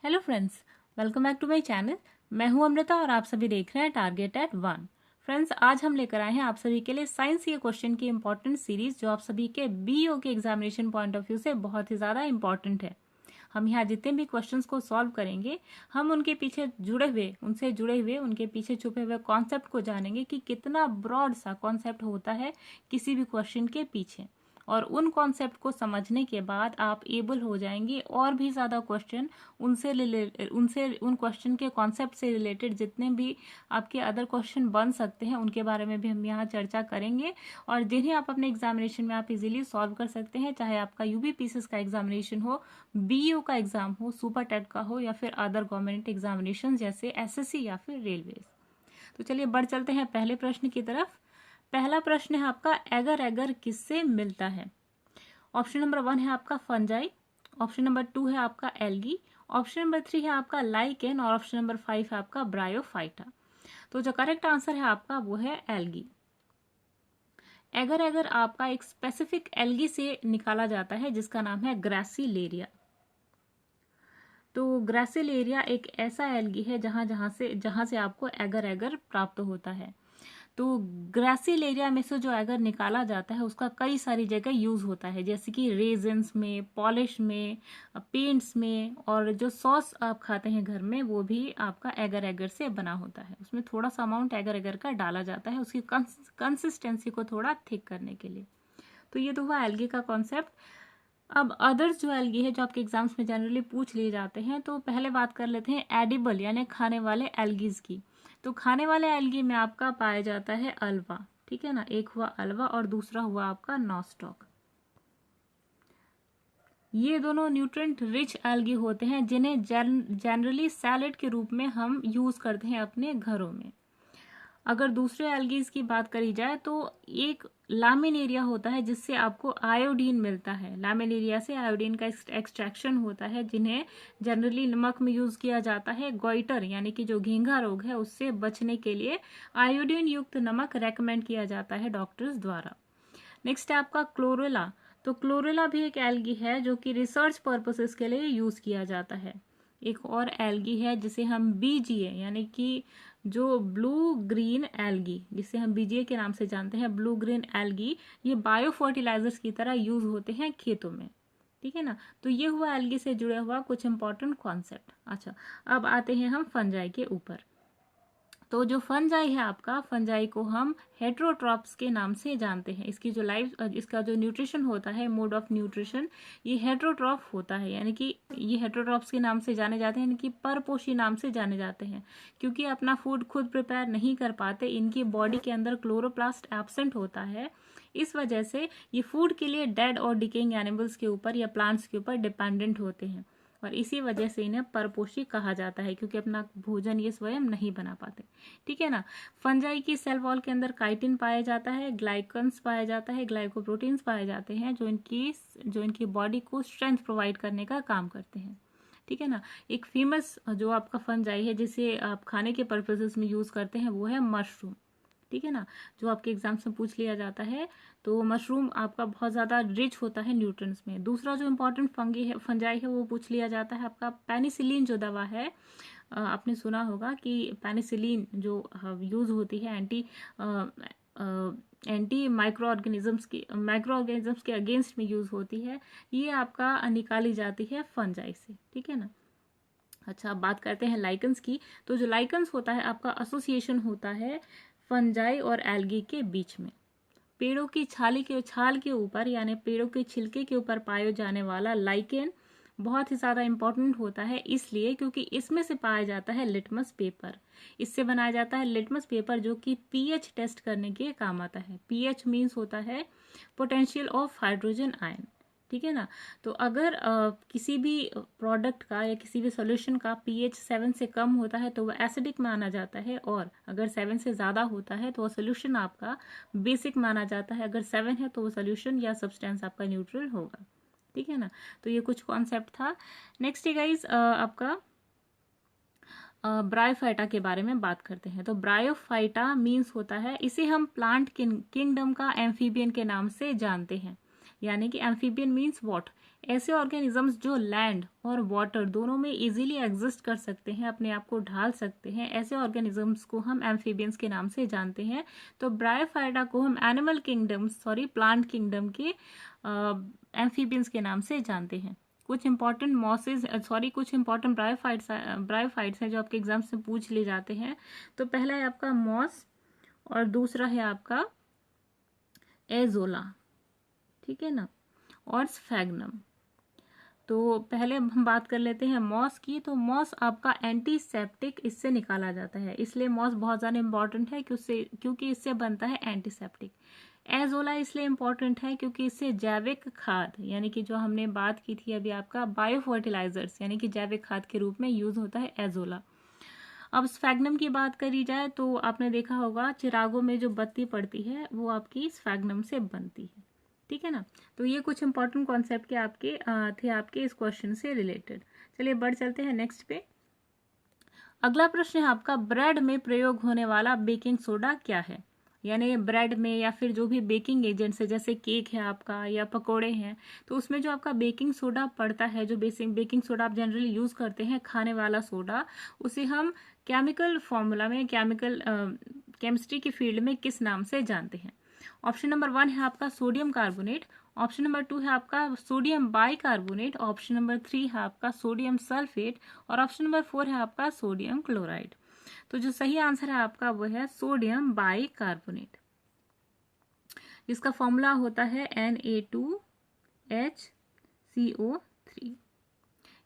Hello friends, welcome back to my channel. मैं हूं अमृता और आप सभी देख रहे हैं टारगेट एट 1। फ्रेंड्स, आज हम लेकर आए हैं आप सभी के लिए साइंस के क्वेश्चन की इंपॉर्टेंट सीरीज जो आप सभी के बीईओ के एग्जामिनेशन पॉइंट ऑफ व्यू से बहुत ही ज़्यादा इंपॉर्टेंट है। हम यहाँ जितने भी क्वेश्चंस को सॉल्व करेंगे, हम उनके पीछे जुड़े हुए उनके पीछे छुपे हुए कॉन्सेप्ट को जानेंगे कि कितना ब्रॉड सा कॉन्सेप्ट होता है किसी भी क्वेश्चन के पीछे। और उन कॉन्सेप्ट को समझने के बाद आप एबल हो जाएंगे और भी ज़्यादा क्वेश्चन उनसे उन क्वेश्चन के कॉन्सेप्ट से रिलेटेड जितने भी आपके अदर क्वेश्चन बन सकते हैं उनके बारे में भी हम यहाँ चर्चा करेंगे, और जिन्हें आप अपने एग्जामिनेशन में आप इजीली सॉल्व कर सकते हैं, चाहे आपका यूबीपीसीएस का एग्जामिनेशन हो, बीईओ का एग्जाम हो, सुपर टेट का हो, या फिर अदर गवर्नमेंट एग्जामिनेशन जैसे एसएससी या फिर रेलवे। तो चलिए बढ़ चलते हैं पहले प्रश्न की तरफ। पहला प्रश्न है आपका, एगर एगर किससे मिलता है? ऑप्शन नंबर 1 है आपका फंजाई, ऑप्शन नंबर 2 है आपका एल्गी, ऑप्शन नंबर 3 है आपका लाइकेन, और ऑप्शन नंबर 5 है आपका ब्रायोफाइटा। तो जो करेक्ट आंसर है आपका वो है एल्गी। एगर एगर आपका एक स्पेसिफिक एल्गी से निकाला जाता है जिसका नाम है ग्रासिलेरिया। तो ग्रासिलेरिया एक ऐसा एल्गी है जहां से आपको एगर एगर प्राप्त होता है। तो ग्रासिलेरिया में से जो एगर निकाला जाता है उसका कई सारी जगह यूज होता है, जैसे कि रेजिन्स में, पॉलिश में, पेंट्स में, और जो सॉस आप खाते हैं घर में वो भी आपका एगर एगर से बना होता है। उसमें थोड़ा सा अमाउंट एगर एगर का डाला जाता है उसकी कंसिस्टेंसी को थोड़ा थिक करने के लिए। तो ये तो हुआ एल्गी का कॉन्सेप्ट। अब अदर्स जो एल्गी है जो आपके एग्जाम्स में जनरली पूछ लिए जाते हैं, तो पहले बात कर लेते हैं एडिबल यानी खाने वाले एल्गीज की। तो खाने वाले एल्गी में आपका पाया जाता है अल्वा, ठीक है ना। एक हुआ अल्वा और दूसरा हुआ आपका नॉस्टॉक। ये दोनों न्यूट्रिएंट रिच एल्गी होते हैं जिन्हें जनरली सैलेड के रूप में हम यूज करते हैं अपने घरों में। अगर दूसरे एल्गीज की बात करी जाए तो एक लामिनेरिया होता है जिससे आपको आयोडीन मिलता है। लामिनेरिया से आयोडीन का एक्सट्रैक्शन होता है जिन्हें जनरली नमक में यूज किया जाता है। गोइटर यानी कि जो घेंघा रोग है उससे बचने के लिए आयोडीन युक्त नमक रेकमेंड किया जाता है डॉक्टर्स द्वारा। नेक्स्ट है आपका क्लोरेला। तो क्लोरेला भी एक एल्गी है जो कि रिसर्च पर्पसेस के लिए यूज किया जाता है। एक और एल्गी है जिसे हम बीजीए यानी कि जो ब्लू ग्रीन एल्गी, जिसे हम बीजीए के नाम से जानते हैं, ब्लू ग्रीन एल्गी, ये बायो फर्टिलाइजर्स की तरह यूज होते हैं खेतों में, ठीक है ना। तो ये हुआ एल्गी से जुड़ा हुआ कुछ इंपॉर्टेंट कॉन्सेप्ट। अच्छा, अब आते हैं हम फंजाई के ऊपर। तो जो फंजाई है आपका, फंजाई को हम हेट्रोट्रॉप्स के नाम से जानते हैं। इसका जो न्यूट्रिशन होता है, मोड ऑफ न्यूट्रिशन, ये हेट्रोट्रॉफ होता है, यानी कि ये हेट्रोट्रॉप्स के नाम से जाने जाते हैं, यानी कि परपोषी नाम से जाने जाते हैं। क्योंकि अपना फूड खुद प्रिपेयर नहीं कर पाते, इनकी बॉडी के अंदर क्लोरोप्लास्ट एब्सेंट होता है, इस वजह से ये फूड के लिए डेड और डिकेइंग एनिमल्स के ऊपर या प्लांट्स के ऊपर डिपेंडेंट होते हैं, और इसी वजह से इन्हें परपोषी कहा जाता है क्योंकि अपना भोजन ये स्वयं नहीं बना पाते, ठीक है ना। फंजाई की सेल वॉल के अंदर काइटिन पाया जाता है, ग्लाइकन्स पाया जाता है, ग्लाइकोप्रोटीन्स पाए जाते हैं जो इनकी बॉडी को स्ट्रेंथ प्रोवाइड करने का काम करते हैं, ठीक है ना। एक फेमस जो आपका फंजाई है जिसे आप खाने के पर्पसेस में यूज करते हैं वो है मशरूम, ठीक है ना, जो आपके एग्जाम्स में पूछ लिया जाता है। तो मशरूम आपका बहुत ज़्यादा रिच होता है न्यूट्रिएंट्स में। दूसरा जो इम्पोर्टेंट फंजाई है वो पूछ लिया जाता है आपका पेनिसिलिन जो दवा है। आपने सुना होगा कि पेनिसिलिन जो यूज होती है एंटी माइक्रो ऑर्गेनिजम्स के अगेंस्ट में यूज होती है, ये आपका निकाली जाती है फंजाई से, ठीक है ना। अच्छा, अब बात करते हैं लाइकन्स की। तो जो लाइकन्स होता है आपका एसोसिएशन होता है फंजाई और एल्गी के बीच में। पेड़ों की छाल के ऊपर यानी पेड़ों के छिलके के ऊपर पाए जाने वाला लाइकेन बहुत ही ज़्यादा इंपॉर्टेंट होता है, इसलिए क्योंकि इसमें से पाया जाता है लिटमस पेपर। इससे बनाया जाता है लिटमस पेपर जो कि पीएच टेस्ट करने के काम आता है। पीएच मीन्स होता है पोटेंशियल ऑफ हाइड्रोजन आयन, ठीक है ना। तो अगर किसी भी प्रोडक्ट का या किसी भी सॉल्यूशन का पीएच 7 से कम होता है तो वह एसिडिक माना जाता है, और अगर 7 से ज़्यादा होता है तो वह सॉल्यूशन आपका बेसिक माना जाता है। अगर 7 है तो वो सॉल्यूशन या सब्सटेंस आपका न्यूट्रल होगा, ठीक है ना। तो ये कुछ कॉन्सेप्ट था। नेक्स्ट है गाइज आपका ब्रायोफाइटा के बारे में बात करते हैं। तो ब्रायोफाइटा मीन्स होता है, इसे हम प्लांट किंगडम का एम्फीबियन के नाम से जानते हैं। यानी कि एम्फीबियन मीन्स वॉट, ऐसे ऑर्गेनिजम्स जो लैंड और वाटर दोनों में इजीली एग्जिस्ट कर सकते हैं, अपने आप को ढाल सकते हैं, ऐसे ऑर्गेनिजम्स को हम एम्फीबियंस के नाम से जानते हैं। तो ब्रायोफाइटा को हम एनिमल किंगडम प्लांट किंगडम के एम्फीबियंस के नाम से जानते हैं। कुछ इंपॉर्टेंट कुछ इंपॉर्टेंट ब्रायोफाइट्स हैं जो आपके एग्जाम से पूछ ले जाते हैं। तो पहला है आपका मॉस और दूसरा है आपका एजोला, ठीक है ना, और स्फैग्नम। तो पहले हम बात कर लेते हैं मॉस की। तो मॉस आपका एंटीसेप्टिक इससे निकाला जाता है, इसलिए मॉस बहुत ज़्यादा इंपॉर्टेंट है क्योंकि इससे बनता है एंटीसेप्टिक। एजोला इसलिए इम्पॉर्टेंट है क्योंकि इससे जैविक खाद, यानी कि जो हमने बात की थी अभी आपका बायो फर्टिलाइजर्स, यानी कि जैविक खाद के रूप में यूज होता है एजोला। अब स्फैग्नम की बात करी जाए तो आपने देखा होगा चिरागों में जो बत्ती पड़ती है वो आपकी स्फैग्नम से बनती है, ठीक है ना। तो ये कुछ इंपॉर्टेंट कॉन्सेप्ट के आपके इस क्वेश्चन से रिलेटेड। चलिए बढ़ चलते हैं नेक्स्ट पे। अगला प्रश्न है आपका, ब्रेड में प्रयोग होने वाला बेकिंग सोडा क्या है? यानी ब्रेड में या फिर जो भी बेकिंग एजेंट्स है, जैसे केक है आपका या पकोड़े हैं, तो उसमें जो आपका बेकिंग सोडा पड़ता है, जो बेकिंग सोडा आप जनरली यूज करते हैं, खाने वाला सोडा, उसे हम केमिकल फॉर्मूला में केमिस्ट्री की फील्ड में किस नाम से जानते हैं? ऑप्शन नंबर 1 है आपका सोडियम कार्बोनेट, ऑप्शन नंबर 2 है आपका सोडियम बाइकार्बोनेट, ऑप्शन नंबर 3 है आपका सोडियम सल्फेट और ऑप्शन नंबर 4 है आपका सोडियम क्लोराइड। तो जो सही आंसर है आपका वो है सोडियम बाइकार्बोनेट, जिसका फॉर्मूला होता है Na2HCO3।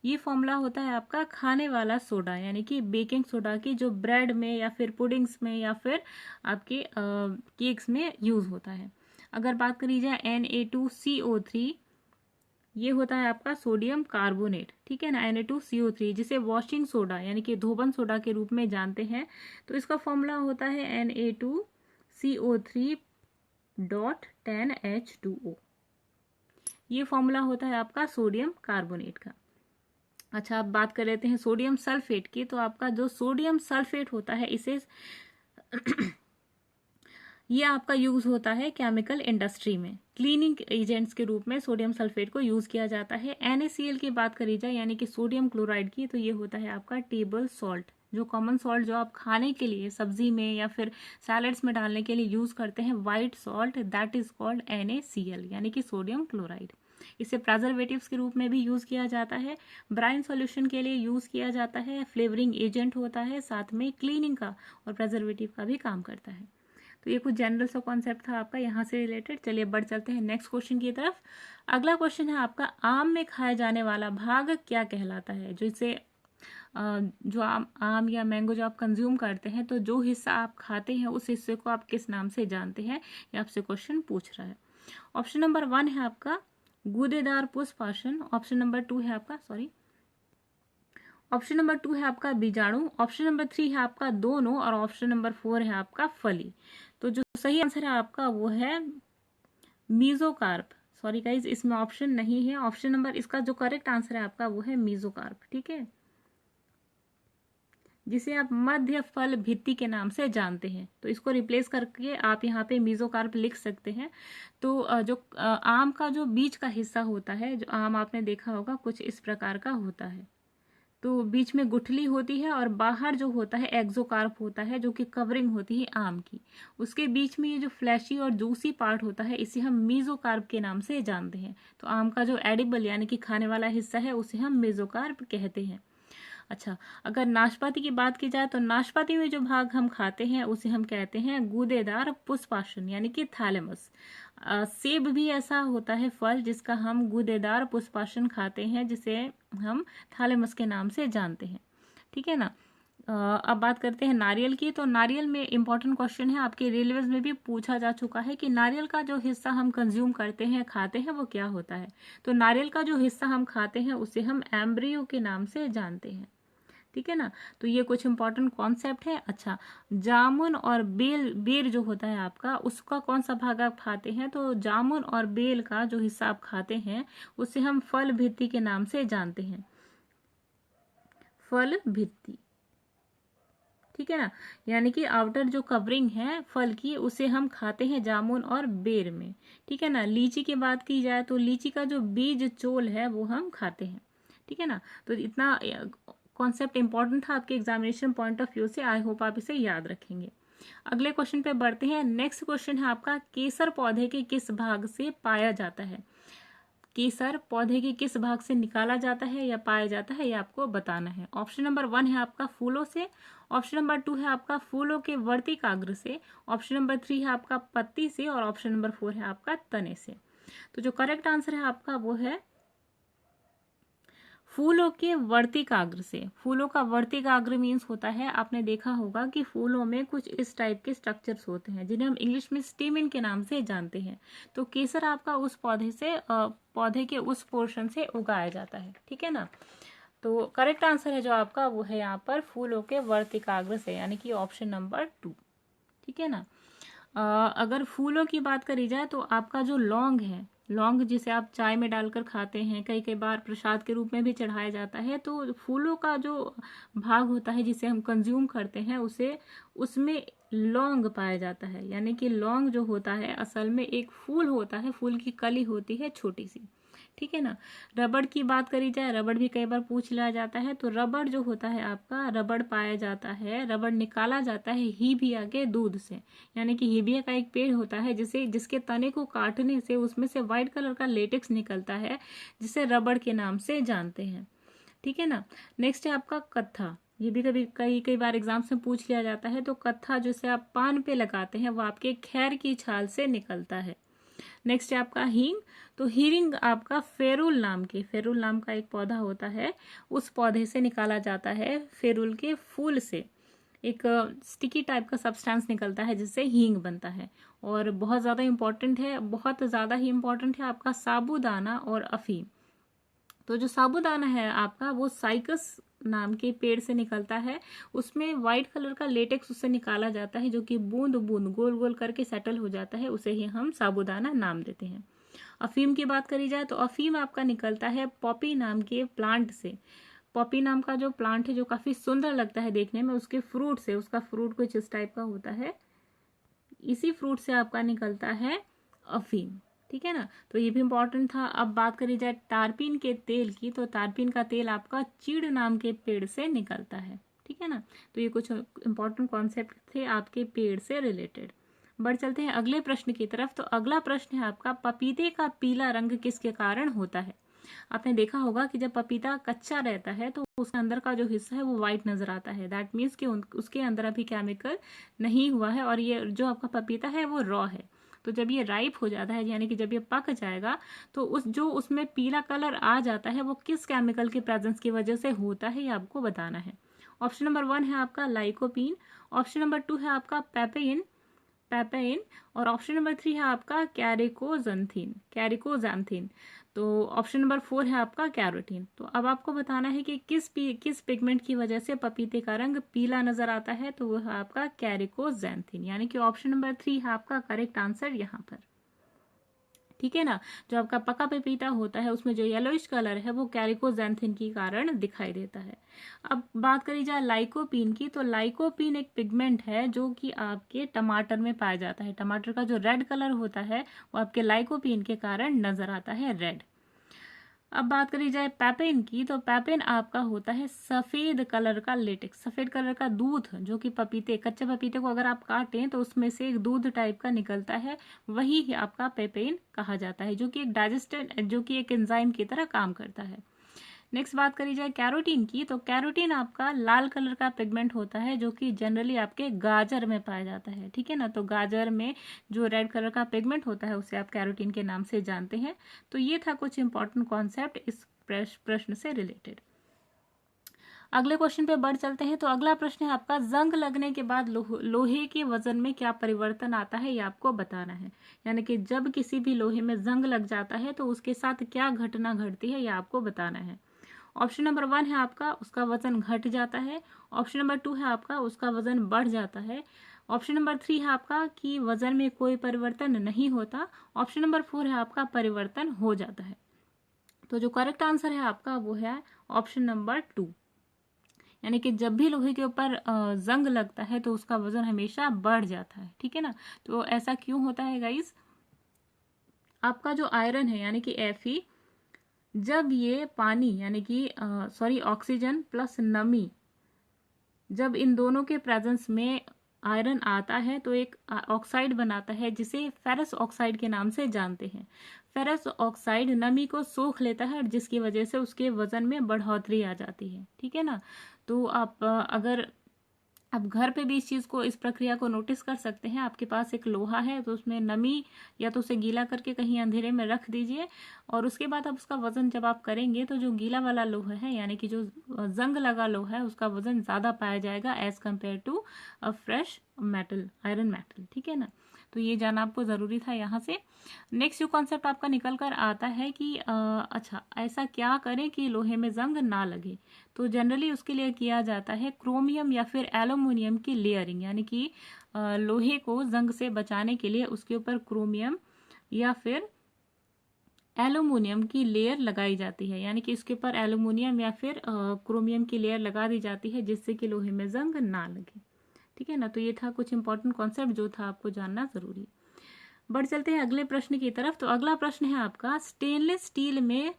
ये फॉर्मूला होता है आपका खाने वाला सोडा, यानी कि बेकिंग सोडा की, जो ब्रेड में या फिर पुडिंग्स में या फिर आपके केक्स में यूज होता है। अगर बात करी जाए Na2CO3, ये होता है आपका सोडियम कार्बोनेट, ठीक है ना, Na2CO3, जिसे वॉशिंग सोडा यानी कि धोबन सोडा के रूप में जानते हैं। तो इसका फॉर्मूला होता है Na2CO3.10H2O। ये फॉर्मूला होता है आपका सोडियम कार्बोनेट का। अच्छा, अब बात कर लेते हैं सोडियम सल्फेट की। तो आपका जो सोडियम सल्फेट होता है, इसे ये आपका यूज होता है केमिकल इंडस्ट्री में, क्लीनिंग एजेंट्स के रूप में सोडियम सल्फेट को यूज किया जाता है। NaCl की बात करी जाए यानी कि सोडियम क्लोराइड की, तो ये होता है आपका टेबल सॉल्ट, जो कॉमन सॉल्ट जो आप खाने के लिए सब्जी में या फिर सैलड्स में डालने के लिए यूज करते हैं, white salt, that is called NaCl यानी कि सोडियम क्लोराइड। इसे प्रिजर्वेटिव्स के रूप में भी यूज किया जाता है, ब्राइन सॉल्यूशन के लिए यूज किया जाता है, फ्लेवरिंग एजेंट होता है, साथ में क्लीनिंग का और प्रिजर्वेटिव का भी काम करता है। तो ये कुछ जनरल सा कॉन्सेप्ट था आपका यहाँ से रिलेटेड। चलिए बढ़ चलते हैं नेक्स्ट क्वेश्चन की तरफ। अगला क्वेश्चन है आपका, आम में खाया जाने वाला भाग क्या कहलाता है? जो आम या मैंगो जो आप कंज्यूम करते हैं, तो जो हिस्सा आप खाते हैं उस हिस्से को आप किस नाम से जानते हैं, ये आपसे क्वेश्चन पूछ रहा है। ऑप्शन नंबर 1 है आपका गूदेदार पुष्पासन, ऑप्शन नंबर 2 है आपका बीजाणु, ऑप्शन नंबर 3 है आपका दोनों और ऑप्शन नंबर 4 है आपका फली। तो जो सही आंसर है आपका वो है मीजोकार्प। सॉरी गाइज, इसमें ऑप्शन नहीं है। ऑप्शन नंबर, इसका जो करेक्ट आंसर है आपका वो है मीजोकार्प, ठीक है, जिसे आप मध्य फल भित्ति के नाम से जानते हैं। तो इसको रिप्लेस करके आप यहाँ पे मीजोकार्प लिख सकते हैं। तो जो आम का जो बीच का हिस्सा होता है, जो आम आपने देखा होगा कुछ इस प्रकार का होता है, तो बीच में गुठली होती है और बाहर जो होता है एक्सोकार्प होता है, जो कि कवरिंग होती है आम की। उसके बीच में ये जो फ्लैशी और जूसी पार्ट होता है, इसे हम मीजोकार्प के नाम से जानते हैं। तो आम का जो एडिबल यानी कि खाने वाला हिस्सा है उसे हम मीजोकार्प कहते हैं। अच्छा, अगर नाशपाती की बात की जाए तो नाशपाती में जो भाग हम खाते हैं उसे हम कहते हैं गूदेदार पुष्पासन यानी कि थैलेमस। सेब भी ऐसा होता है फल जिसका हम गूदेदार पुष्पासन खाते हैं, जिसे हम थैलेमस के नाम से जानते हैं, ठीक है ना। अब बात करते हैं नारियल की। तो नारियल में इंपॉर्टेंट क्वेश्चन है, आपके रेलवेज में भी पूछा जा चुका है कि नारियल का जो हिस्सा हम कंज्यूम करते हैं, खाते हैं, वो क्या होता है? तो नारियल का जो हिस्सा हम खाते हैं उसे हम एम्ब्रियो के नाम से जानते हैं, ठीक है ना। तो ये कुछ इंपॉर्टेंट कॉन्सेप्ट है। अच्छा, जामुन और बेर जो होता है आपका, उसका कौन सा भाग आप खाते हैं? तो जामुन और बेल का जो हिस्सा आप खाते हैं उसे हम फल भित्ति के नाम से जानते हैं, फल भित्ति। ठीक है ना। यानी कि आउटर जो कवरिंग है फल की उसे हम खाते हैं जामुन और बेर में। ठीक है ना। लीची की बात की जाए तो लीची का जो बीज चोल है वो हम खाते हैं। ठीक है ना। तो इतना कॉन्सेप्ट इंपॉर्टेंट था आपके एग्जामिनेशन पॉइंट ऑफ व्यू से। आई होप आप इसे याद रखेंगे। अगले क्वेश्चन पे बढ़ते हैं। नेक्स्ट क्वेश्चन है आपका, केसर पौधे के किस भाग से पाया जाता है। केसर पौधे के किस भाग से निकाला जाता है या पाया जाता है, ये आपको बताना है। ऑप्शन नंबर 1 है आपका फूलों से, ऑप्शन नंबर 2 है आपका फूलों के वर्तिकाग्र से, ऑप्शन नंबर 3 है आपका पत्ती से, और ऑप्शन नंबर 4 है आपका तने से। तो जो करेक्ट आंसर है आपका वो है फूलों के वर्तिकाग्र से। फूलों का वर्तिकाग्र मीन्स होता है, आपने देखा होगा कि फूलों में कुछ इस टाइप के स्ट्रक्चर्स होते हैं जिन्हें हम इंग्लिश में स्टेमिन के नाम से जानते हैं। तो केसर आपका उस पौधे से पौधे के उस पोर्शन से उगाया जाता है। ठीक है ना। तो करेक्ट आंसर है जो आपका वो है यहाँ पर फूलों के वर्तिकाग्र से, यानी कि ऑप्शन नंबर 2। ठीक है ना। अगर फूलों की बात करी जाए तो आपका जो लौंग है, लौंग जिसे आप चाय में डालकर खाते हैं, कई कई बार प्रसाद के रूप में भी चढ़ाया जाता है, तो फूलों का जो भाग होता है जिसे हम कंज्यूम करते हैं उसे उसमें लौंग पाया जाता है। यानी कि लौंग जो होता है असल में एक फूल होता है, फूल की कली होती है छोटी सी। ठीक है ना। रबड़ की बात करी जाए, रबड़ भी कई बार पूछ लिया जाता है, तो रबड़ जो होता है आपका, रबड़ पाया जाता है, रबड़ निकाला जाता है हीबिया के दूध से। यानी कि हीबिया का एक पेड़ होता है जिसके तने को काटने से उसमें से व्हाइट कलर का लेटेक्स निकलता है, जिसे रबड़ के नाम से जानते हैं। ठीक है ना। नेक्स्ट है आपका कत्था। ये भी कभी कई कई बार एग्जाम्स में पूछ लिया जाता है। तो कत्था जिसे आप पान पे लगाते हैं वो आपके खैर की छाल से निकलता है। नेक्स्ट है आपका हींग। तो हींग आपका फेरुल नाम का एक पौधा होता है, उस पौधे से निकाला जाता है। फेरुल के फूल से एक स्टिकी टाइप का सब्सटेंस निकलता है जिससे हींग बनता है। और बहुत ज़्यादा इंपॉर्टेंट है, बहुत ज़्यादा ही इंपॉर्टेंट है आपका साबूदाना और अफीम। तो जो साबूदाना है आपका वो साइकस नाम के पेड़ से निकलता है, उसमें व्हाइट कलर का लेटेक्स उससे निकाला जाता है जो कि बूंद बूंद गोल गोल करके सेटल हो जाता है, उसे ही हम साबूदाना नाम देते हैं। अफीम की बात करी जाए तो अफीम आपका निकलता है पॉपी नाम के प्लांट से। पॉपी नाम का जो प्लांट है जो काफी सुंदर लगता है देखने में, उसके फ्रूट से, उसका फ्रूट कुछ इस टाइप का होता है, इसी फ्रूट से आपका निकलता है अफीम। ठीक है ना। तो ये भी इंपॉर्टेंट था। अब बात करी जाए टारपीन के तेल की, तो टारपीन का तेल आपका चीड़ नाम के पेड़ से निकलता है। ठीक है ना। तो ये कुछ इंपॉर्टेंट कॉन्सेप्ट थे आपके पेड़ से रिलेटेड। बढ़ चलते हैं अगले प्रश्न की तरफ। तो अगला प्रश्न है आपका, पपीते का पीला रंग किसके कारण होता है। आपने देखा होगा कि जब पपीता कच्चा रहता है तो उसके अंदर का जो हिस्सा है वो व्हाइट नजर आता है। दैट मीन्स कि उसके अंदर अभी केमिकल नहीं हुआ है और ये जो आपका पपीता है वो रॉ है। तो जब ये राइप हो जाता है, यानी कि जब ये पक जाएगा, तो उसमें पीला कलर आ जाता है, वो किस केमिकल के प्रेजेंस की वजह से होता है, ये आपको बताना है। ऑप्शन नंबर 1 है आपका लाइकोपीन, ऑप्शन नंबर 2 है आपका पेपेइन, और ऑप्शन नंबर 3 है आपका कैरिकोजैंथीन। तो ऑप्शन नंबर 4 है आपका कैरोटीन। तो अब आपको बताना है कि किस पिगमेंट की वजह से पपीते का रंग पीला नजर आता है। तो वो है आपका कैरिकोजैंथीन, यानी कि ऑप्शन नंबर 3 है आपका करेक्ट आंसर यहाँ पर। ठीक है ना। जो आपका पका पपीता होता है उसमें जो येलोइश कलर है वो कैरिकोजैंथिन के कारण दिखाई देता है। अब बात करी जाए लाइकोपीन की, तो लाइकोपीन एक पिगमेंट है जो कि आपके टमाटर में पाया जाता है। टमाटर का जो रेड कलर होता है वो आपके लाइकोपीन के कारण नजर आता है रेड। अब बात करी जाए पैपेन की, तो पैपेन आपका होता है सफेद कलर का लेटेक्स, सफेद कलर का दूध जो कि कच्चे पपीते को अगर आप काटें तो उसमें से एक दूध टाइप का निकलता है, वही आपका पैपेन कहा जाता है, जो कि एक एंजाइम की तरह काम करता है। नेक्स्ट बात करी जाए कैरोटीन की, तो कैरोटीन आपका लाल कलर का पिगमेंट होता है जो कि जनरली आपके गाजर में पाया जाता है। ठीक है ना। तो गाजर में जो रेड कलर का पिगमेंट होता है उसे आप कैरोटीन के नाम से जानते हैं। तो ये था कुछ इंपॉर्टेंट कॉन्सेप्ट इस प्रश्न से रिलेटेड। अगले क्वेश्चन पे बढ़ चलते हैं। तो अगला प्रश्न है आपका, जंग लगने के बाद लोहे के वजन में क्या परिवर्तन आता है, ये आपको बताना है। यानी कि जब किसी भी लोहे में जंग लग जाता है तो उसके साथ क्या घटना घटती है, ये आपको बताना है। ऑप्शन नंबर 1 है आपका उसका वजन घट जाता है, ऑप्शन नंबर 2 है आपका उसका वजन बढ़ जाता है, ऑप्शन नंबर 3 है आपका कि वजन में कोई परिवर्तन नहीं होता, ऑप्शन नंबर 4 है आपका परिवर्तन हो जाता है। तो जो करेक्ट आंसर है आपका वो है ऑप्शन नंबर 2, यानी कि जब भी लोहे के ऊपर जंग लगता है तो उसका वजन हमेशा बढ़ जाता है, ठीक है ना। तो ऐसा क्यों होता है गाइस? आपका जो आयरन है यानी कि Fe, जब ये पानी यानी कि ऑक्सीजन प्लस नमी, जब इन दोनों के प्रेजेंस में आयरन आता है तो एक ऑक्साइड बनाता है जिसे फेरस ऑक्साइड के नाम से जानते हैं। फेरस ऑक्साइड नमी को सोख लेता है और जिसकी वजह से उसके वजन में बढ़ोतरी आ जाती है, ठीक है ना। तो आप अगर आप घर पे भी इस चीज़ को, इस प्रक्रिया को नोटिस कर सकते हैं। आपके पास एक लोहा है तो उसमें नमी, या तो उसे गीला करके कहीं अंधेरे में रख दीजिए और उसके बाद आप उसका वजन जब आप करेंगे तो जो गीला वाला लोहा है यानी कि जो जंग लगा लोहा है उसका वजन ज़्यादा पाया जाएगा as compare to a fresh metal, iron metal, ठीक है ना। तो ये जानना आपको ज़रूरी था यहाँ से। नेक्स्ट जो कॉन्सेप्ट आपका निकल कर आता है कि अच्छा ऐसा क्या करें कि लोहे में जंग ना लगे। तो जनरली उसके लिए किया जाता है क्रोमियम या फिर एल्यूमिनियम की लेयरिंग, यानी कि लोहे को जंग से बचाने के लिए उसके ऊपर क्रोमियम या फिर एल्यूमिनियम की लेयर लगाई जाती है, यानी कि इसके ऊपर एल्यूमिनियम या फिर क्रोमियम की लेयर लगा दी जाती है जिससे कि लोहे में जंग ना लगे, ठीक है ना। तो ये था कुछ इंपॉर्टेंट कॉन्सेप्ट जो था आपको जानना जरूरी। बढ़ चलते हैं अगले प्रश्न की तरफ। तो अगला प्रश्न है आपका, स्टेनलेस स्टील में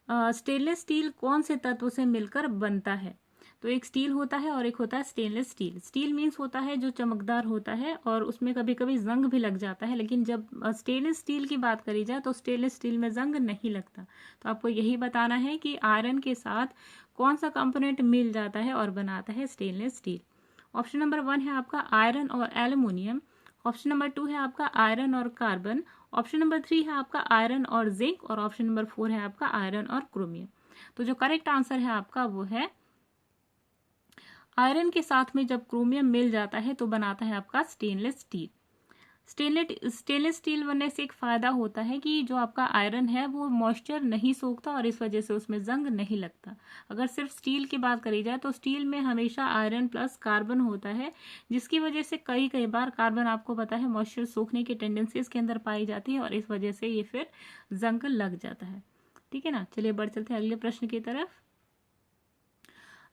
स्टेनलेस स्टील कौन से तत्व से मिलकर बनता है। तो एक स्टील होता है और एक होता है स्टेनलेस स्टील। स्टील मीन्स होता है जो चमकदार होता है और उसमें कभी कभी जंग भी लग जाता है, लेकिन जब स्टेनलेस स्टील की बात करी जाए तो स्टेनलेस स्टील में जंग नहीं लगता। तो आपको यही बताना है कि आयरन के साथ कौन सा कंपोनेंट मिल जाता है और बनाता है स्टेनलेस स्टील। ऑप्शन नंबर 1 है आपका आयरन और एल्यूमिनियम। ऑप्शन नंबर 2 है आपका आयरन और कार्बन। ऑप्शन नंबर 3 है आपका आयरन और जिंक और ऑप्शन नंबर 4 है आपका आयरन और क्रोमियम। तो जो करेक्ट आंसर है आपका वो है आयरन के साथ में जब क्रोमियम मिल जाता है तो बनाता है आपका स्टेनलेस स्टील। स्टेनलेस स्टील बनने से एक फायदा होता है कि जो आपका आयरन है वो मॉइस्चर नहीं सोखता और इस वजह से उसमें जंग नहीं लगता। अगर सिर्फ स्टील की बात करी जाए तो स्टील में हमेशा आयरन प्लस कार्बन होता है, जिसकी वजह से कई बार कार्बन आपको पता है मॉइस्चर सोखने की टेंडेंसी इसके अंदर पाई जाती है और इस वजह से ये फिर जंग लग जाता है, ठीक है ना। चलिए बढ़ चलते हैं अगले प्रश्न की तरफ।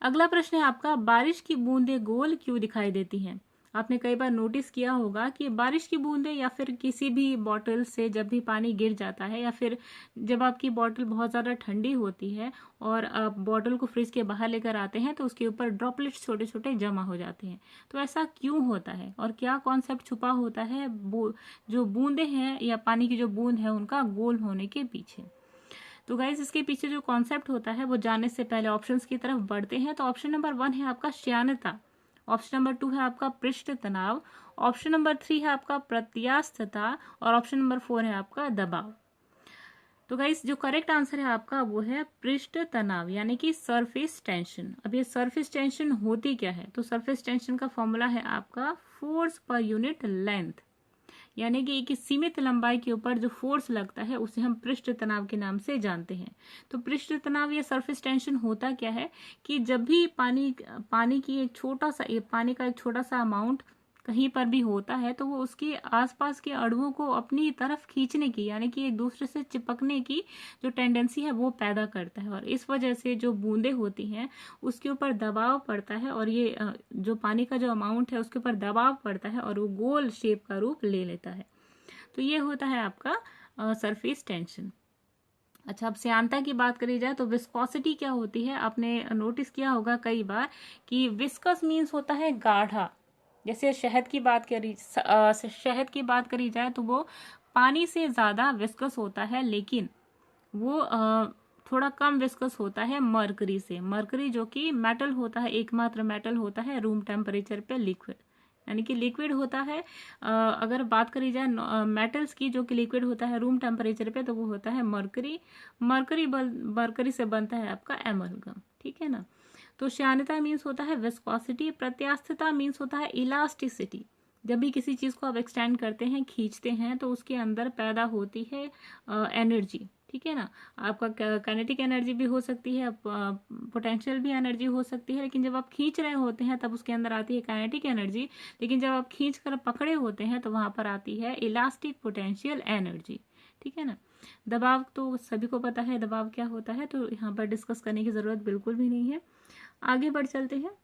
अगला प्रश्न है आपका, बारिश की बूंदें गोल क्यों दिखाई देती हैं। आपने कई बार नोटिस किया होगा कि बारिश की बूंदें या फिर किसी भी बॉटल से जब भी पानी गिर जाता है या फिर जब आपकी बॉटल बहुत ज़्यादा ठंडी होती है और आप बॉटल को फ्रिज के बाहर लेकर आते हैं तो उसके ऊपर ड्रॉपलेट्स छोटे छोटे जमा हो जाते हैं। तो ऐसा क्यों होता है और क्या कॉन्सेप्ट छुपा होता है जो बूंदें हैं या पानी की जो बूंद है उनका गोल होने के पीछे। तो गाइज इसके पीछे जो कॉन्सेप्ट होता है वो जानने से पहले ऑप्शंस की तरफ बढ़ते हैं। तो ऑप्शन नंबर 1 है आपका श्यानता। ऑप्शन नंबर 2 है आपका पृष्ठ तनाव। ऑप्शन नंबर 3 है आपका प्रत्यास्थता और ऑप्शन नंबर 4 है आपका दबाव। तो गाइस जो करेक्ट आंसर है आपका वो है पृष्ठ तनाव, यानी कि सरफेस टेंशन। अब ये सरफेस टेंशन होती क्या है। तो सरफेस टेंशन का फॉर्मूला है आपका फोर्स पर यूनिट लेंथ, यानी कि एक सीमित लंबाई के ऊपर जो फोर्स लगता है उसे हम पृष्ठ तनाव के नाम से जानते हैं। तो पृष्ठ तनाव या सरफेस टेंशन होता क्या है कि जब भी पानी की एक छोटा सा पानी का एक छोटा सा अमाउंट कहीं पर भी होता है तो वो उसके आसपास के अणुओं को अपनी तरफ खींचने की, यानी कि एक दूसरे से चिपकने की जो टेंडेंसी है वो पैदा करता है और इस वजह से जो बूंदें होती हैं उसके ऊपर दबाव पड़ता है और ये जो पानी का जो अमाउंट है उसके ऊपर दबाव पड़ता है और वो गोल शेप का रूप ले लेता है। तो ये होता है आपका सरफेस टेंशन। अच्छा, अब श्यानता की बात करी जाए तो विस्कोसिटी क्या होती है। आपने नोटिस किया होगा कई बार कि विस्कस मीन्स होता है गाढ़ा। जैसे शहद की बात करी जाए तो वो पानी से ज़्यादा विस्कस होता है, लेकिन वो थोड़ा कम विस्कस होता है मरकरी से। मरकरी जो कि मेटल होता है, एकमात्र मेटल होता है रूम टेम्परेचर पे लिक्विड, यानी कि लिक्विड होता है। अगर बात करी जाए मेटल्स की जो कि लिक्विड होता है रूम टेम्परेचर पे तो वो होता है मरकरी। मरकरी से बनता है आपका एमलगम, ठीक है ना। तो श्यानता मीन्स होता है विस्कोसिटी। प्रत्यास्थता मीन्स होता है इलास्टिसिटी। जब भी किसी चीज़ को आप एक्सटेंड करते हैं, खींचते हैं, तो उसके अंदर पैदा होती है एनर्जी, ठीक है ना। आपका काइनेटिक एनर्जी भी हो सकती है, पोटेंशियल भी एनर्जी हो सकती है, लेकिन जब आप खींच रहे होते हैं तब उसके अंदर आती है काइनेटिक एनर्जी, लेकिन जब आप खींच कर पकड़े होते हैं तो वहाँ पर आती है इलास्टिक पोटेंशियल एनर्जी, ठीक है ना। दबाव तो सभी को पता है दबाव क्या होता है, तो यहाँ पर डिस्कस करने की ज़रूरत बिल्कुल भी नहीं है। आगे बढ़ चलते हैं।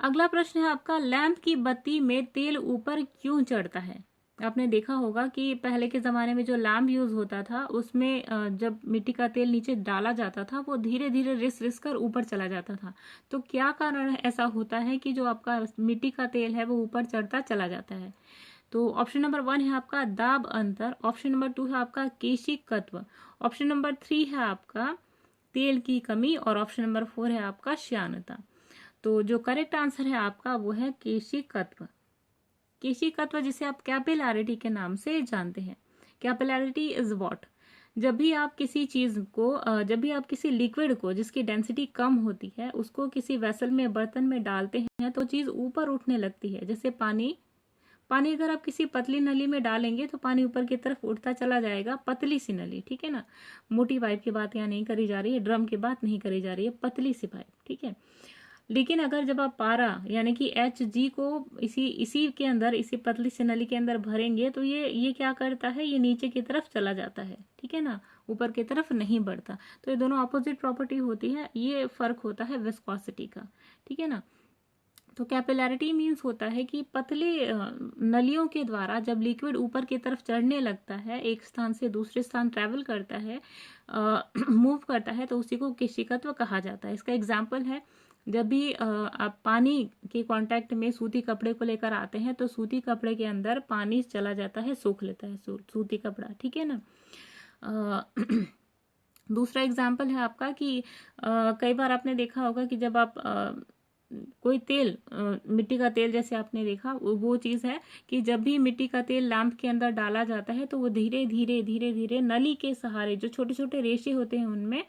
अगला प्रश्न है आपका, लैंप की बत्ती में तेल ऊपर क्यों चढ़ता है? आपने देखा होगा कि पहले के ज़माने में जो लैंप यूज़ होता था उसमें जब मिट्टी का तेल नीचे डाला जाता था वो धीरे धीरे रिस रिस कर ऊपर चला जाता था। तो क्या कारण ऐसा होता है कि जो आपका मिट्टी का तेल है वो ऊपर चढ़ता चला जाता है? तो ऑप्शन नंबर 1 है आपका दाब अंतर, ऑप्शन नंबर 2 है आपका केशिकत्व, ऑप्शन नंबर 3 है आपका तेल की कमी और ऑप्शन नंबर 4 है आपका श्यानता। तो जो करेक्ट आंसर है आपका वो है केशिकत्व। केशिकत्व जिसे आप कैपिलैरिटी के नाम से जानते हैं। Capillarity is what? जब भी आप किसी चीज को जब भी आप किसी लिक्विड को जिसकी डेंसिटी कम होती है उसको किसी वेसल में बर्तन में डालते हैं तो चीज ऊपर उठने लगती है। जैसे पानी पानी अगर आप किसी पतली नली में डालेंगे तो पानी ऊपर की तरफ उठता चला जाएगा, पतली सी नली, ठीक है ना। मोटी पाइप की बात यहाँ नहीं करी जा रही है, ड्रम की बात नहीं करी जा रही है, पतली सी पाइप, ठीक है। लेकिन अगर जब आप पारा यानी कि Hg को इसी इसी के अंदर, इसी पतली सी नली के अंदर भरेंगे तो ये क्या करता है, ये नीचे की तरफ चला जाता है, ठीक है ना, ऊपर की तरफ नहीं बढ़ता। तो ये दोनों ऑपोजिट प्रॉपर्टी होती है, ये फर्क होता है विस्कोसिटी का, ठीक है ना। तो कैपिलैरिटी मीन्स होता है कि पतले नलियों के द्वारा जब लिक्विड ऊपर की तरफ चढ़ने लगता है, एक स्थान से दूसरे स्थान ट्रैवल करता है, मूव करता है, तो उसी को केशिकत्व कहा जाता है। इसका एग्जाम्पल है, जब भी आप पानी के कांटेक्ट में सूती कपड़े को लेकर आते हैं तो सूती कपड़े के अंदर पानी चला जाता है, सोख लेता है सूती कपड़ा, ठीक है ना। दूसरा एग्जाम्पल है आपका कि कई बार आपने देखा होगा कि जब आप कोई तेल, मिट्टी का तेल जैसे आपने देखा, वो चीज़ है कि जब भी मिट्टी का तेल लैंप के अंदर डाला जाता है तो वो धीरे धीरे धीरे धीरे नली के सहारे, जो छोटे छोटे रेशे होते हैं उनमें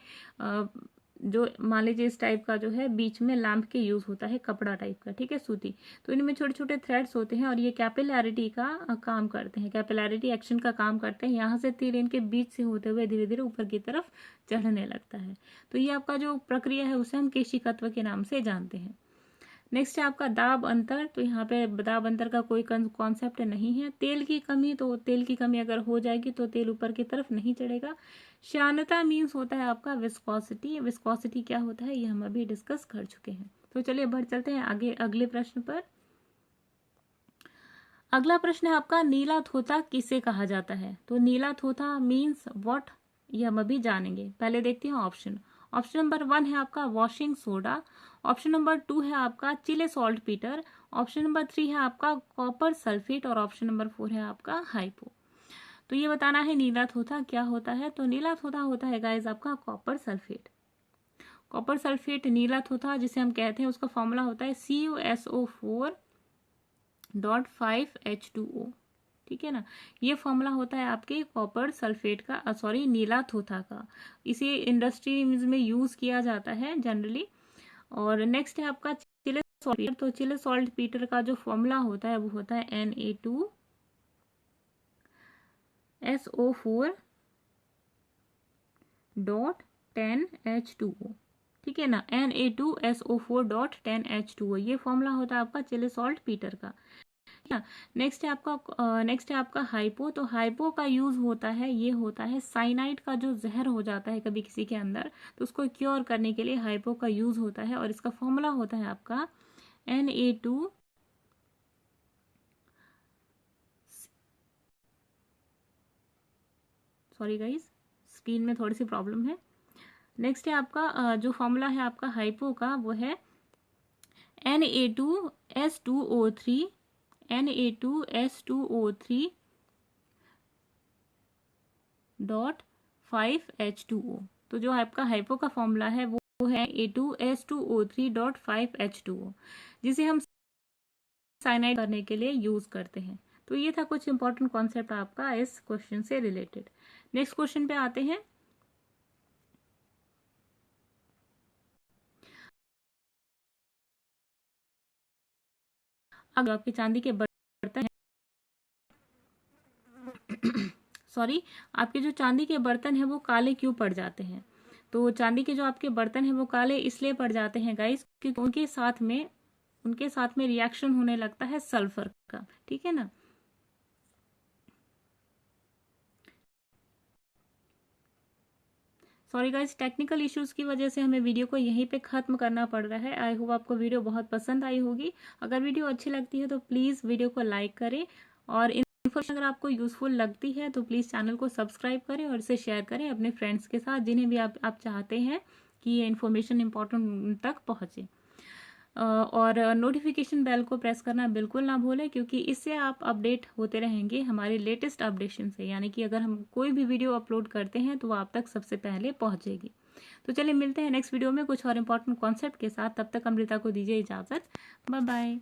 जो मान लीजिए इस टाइप का जो है बीच में लैंप के यूज होता है, कपड़ा टाइप का, ठीक है, सूती, तो इनमें छोटे छोटे थ्रेड्स होते हैं और ये कैपिलैरिटी का काम करते हैं, कैपिलैरिटी एक्शन का काम करते हैं। यहाँ से तेल इनके बीच से होते हुए धीरे धीरे ऊपर की तरफ चढ़ने लगता है। तो ये आपका जो प्रक्रिया है उसे हम केशिकत्व के नाम से जानते हैं। नेक्स्ट है आपका दाब अंतर। तो यहाँ पे दाब अंतर का कोई कॉन्सेप्ट नहीं है। तेल की कमी, तो तेल की कमी अगर हो जाएगी तो तेल ऊपर की तरफ नहीं चढ़ेगा। श्यानता मीन्स होता है आपका विस्कोसिटी। विस्कोसिटी क्या होता है ये हम अभी डिस्कस कर चुके हैं। तो चलिए बढ़ चलते हैं आगे अगले प्रश्न पर। अगला प्रश्न है आपका, नीला थोथा किसे कहा जाता है? तो नीला थोथा मीन्स व्हाट, ये हम अभी जानेंगे। पहले देखते हैं ऑप्शन। ऑप्शन नंबर 1 है आपका वॉशिंग सोडा, ऑप्शन नंबर 2 है आपका चिले सॉल्ट पीटर, ऑप्शन नंबर 3 है आपका कॉपर सल्फेट और ऑप्शन नंबर 4 है आपका हाइपो। तो ये बताना है नीला थोथा क्या होता है। तो नीला थोथा होता है गाइस आपका कॉपर सल्फेट। कॉपर सल्फेट नीला थोथा जिसे हम कहते हैं उसका फॉर्मूला होता है CuSO4.5H2O, ठीक है ना। ये फॉर्मूला होता है आपके कॉपर सल्फेट का, सॉरी नीला थोथा का। इसे इंडस्ट्रीज में यूज किया जाता है जनरली। और नेक्स्ट है आपका चिले सॉल्ट पीटर। तो चिले सॉल्ट पीटर का जो फॉर्मूला होता है वो होता है Na2SO4.10H2O, ठीक है ना, Na2SO4.10H2O, ये फॉर्मूला होता है आपका चिले सॉल्ट पीटर का। नेक्स्ट है आपका हाइपो। तो हाइपो का यूज होता है, ये होता है साइनाइड का जो जहर हो जाता है कभी किसी के अंदर, तो उसको क्योर करने के लिए हाइपो का यूज होता है और इसका फॉर्मूला होता है आपका Na2, सॉरी गाइस स्क्रीन में थोड़ी सी प्रॉब्लम है। नेक्स्ट है आपका जो फॉर्मूला है आपका हाइपो का वो है Na2S2O3 Na2S2O3.5H2O। तो जो आपका हाइपो का फॉर्मूला है वो है A2S2O3.5H2O, जिसे हम साइनाइड करने के लिए यूज करते हैं। तो ये था कुछ इंपॉर्टेंट कॉन्सेप्ट आपका इस क्वेश्चन से रिलेटेड। नेक्स्ट क्वेश्चन पे आते हैं। अगर आपके चांदी के बर्तन सॉरी आपके जो चांदी के बर्तन है वो काले क्यों पड़ जाते हैं? तो चांदी के जो आपके बर्तन है वो काले इसलिए पड़ जाते हैं गाइस क्योंकि उनके साथ में रिएक्शन होने लगता है सल्फर का, ठीक है ना। सॉरी गाइस, टेक्निकल इश्यूज़ की वजह से हमें वीडियो को यहीं पे ख़त्म करना पड़ रहा है। आई होप आपको वीडियो बहुत पसंद आई होगी। अगर वीडियो अच्छी लगती है तो प्लीज़ वीडियो को लाइक करें, और इन्फॉर्मेशन अगर आपको यूज़फुल लगती है तो प्लीज़ चैनल को सब्सक्राइब करें और इसे शेयर करें अपने फ्रेंड्स के साथ, जिन्हें भी आप चाहते हैं कि ये इन्फॉर्मेशन इंपॉर्टेंट तक पहुँचे। और नोटिफिकेशन बेल को प्रेस करना बिल्कुल ना भूलें, क्योंकि इससे आप अपडेट होते रहेंगे हमारे लेटेस्ट अपडेशन से, यानी कि अगर हम कोई भी वीडियो अपलोड करते हैं तो वो आप तक सबसे पहले पहुंचेगी। तो चलिए मिलते हैं नेक्स्ट वीडियो में कुछ और इम्पोर्टेंट कॉन्सेप्ट के साथ। तब तक अमृता को दीजिए इजाज़त। Bye bye.